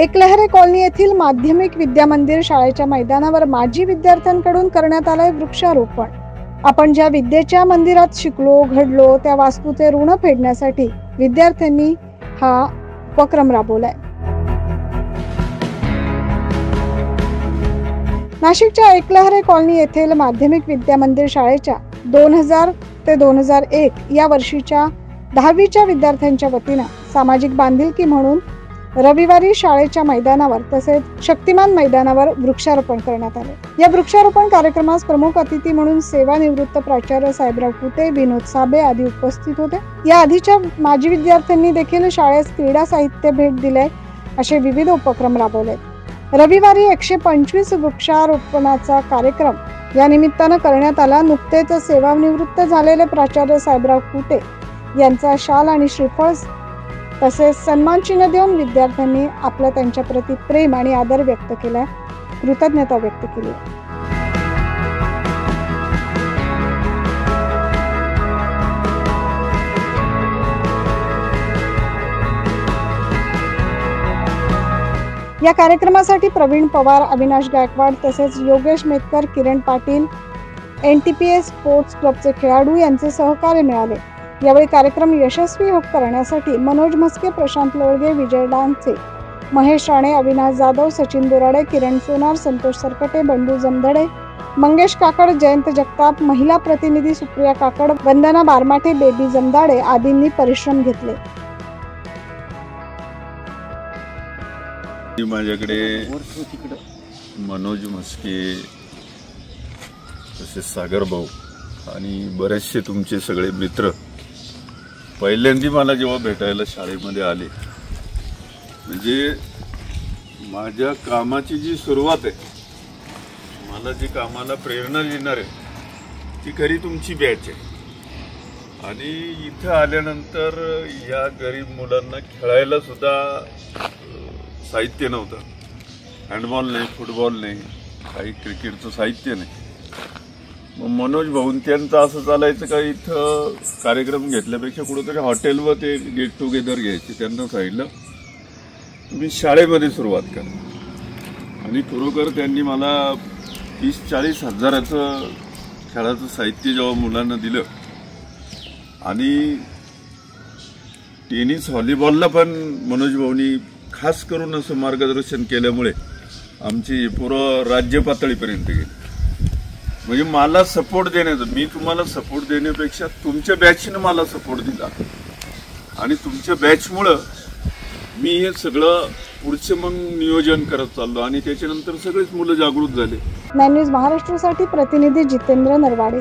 Eklahare colony येथील माध्यमिक विद्या मंदिर शाळेच्या मैदानावर माजी विद्यार्थ्यांकडून करण्यात आलंय वृक्षारोपण। आपण ज्या विद्येच्या मंदिरात शिकलो घडलो त्या वास्तूचे ऋण फेडण्यासाठी विद्यार्थ्यांनी हा उपक्रम राबवलाय। नाशिकच्या एकलहरे कॉलनी येथील माध्यमिक विद्या मंदिर शाळेच्या 2000 ते 2001 या वर्षीच्या 10वीच्या विद्यार्थ्यांच्या वतीने सामाजिक बांधिलकी म्हणून रविवारी शाळेच्या मैदानावर तसेच शक्तिमान मैदानावर वृक्षारोपण करण्यात आले। या वृक्षारोपण कार्यक्रमास प्रमुख अतिथी म्हणून सेवानिवृत्त प्राचार्य साहेबराव कुटे, विनोद साबे आदी उपस्थित होते। या आधीच्या माजी विद्यार्थ्यांनी देखील शाळेस क्रीडा साहित्य भेट दिले असे विविध उपक्रम राबवले। रविवारी 125 वृक्षारोपणाचा कार्यक्रम या निमित्ताने करण्यात आला। नुकतेच सेवानिवृत्त झालेले प्राचार्य साहेबराव कुटे यांचा शाल आणि श्रीफळ तसेच सन्मान चिन्ह देऊन विद्यार्थ्यांनी आपलं त्यांच्या प्रति प्रेम आणि आदर व्यक्त केला, कृतज्ञता व्यक्त केली। या कार्यक्रमासाठी प्रवीण पवार, अविनाश गायकवाड तसेच योगेश मेतकर, किरण पाटील, NTPS स्पोर्ट्स क्लबचे खेळाडू यांचे सहकार्य मिळाले। यावेळी कार्यक्रम यशस्वी करण्यासाठी मनोज म्हस्के, प्रशांत लोळगे, विजय डांचे, महेश राणे, अविनाश जाधव, सचिन बोराडे, किरण सोनार, संतोष सरकटे, बंडू जमदडे, मंगेश काकड, जयंत जगताप, महिला प्रतिनिधी सुप्रिया काकड, वंदना बारमाटे, बेबी जमदाडे आदींनी परिश्रम घेतले। माझ्याकडे मनोज म्हस्के तसेच सागर भाऊ आणि बरेचसे तुमचे सगळे मित्र पहिल्यांदा मला जेव्हा भेटायला शाळेमध्ये आले, म्हणजे माझ्या कामाची जी सुरुवात आहे, मला जी कामाला प्रेरणा देणार आहे ती खरी तुमची बॅच आहे। आणि इथं आल्यानंतर या गरीब मुलांना खेळायला सुद्धा साहित्य नव्हतं, हँडबॉल नाही, फुटबॉल नाही, काही क्रिकेटचं साहित्य नाही। मग मनोज भाऊन त्यांचं असं चालायचं का इथं कार्यक्रम घेतल्यापेक्षा कुठेतरी हॉटेलवर ते गेट टुगेदर घ्यायचे। त्यांना सांगितलं तुम्ही शाळेमध्ये सुरुवात करा आणि खरोखर त्यांनी मला 30-40 हजाराचं खेळाचं साहित्य जेव्हा मुलांना दिलं आणि टेनिस व्हॉलीबॉलला पण मनोज भाऊनी खास करून असं मार्गदर्शन केल्यामुळे आमची पूर्ण राज्य पातळीपर्यंत गेली। म्हणजे मला सपोर्ट देण्याचं, मी तुम्हाला सपोर्ट देण्यापेक्षा तुमच्या बॅचने मला सपोर्ट दिला आणि तुमच्या बॅचमुळं मी हे सगळं पुढचं मग नियोजन करत चाललो आणि त्याच्यानंतर सगळेच मुलं जागृत झाले। न्यूज महाराष्ट्रासाठी प्रतिनिधी जितेंद्र नरवाडे।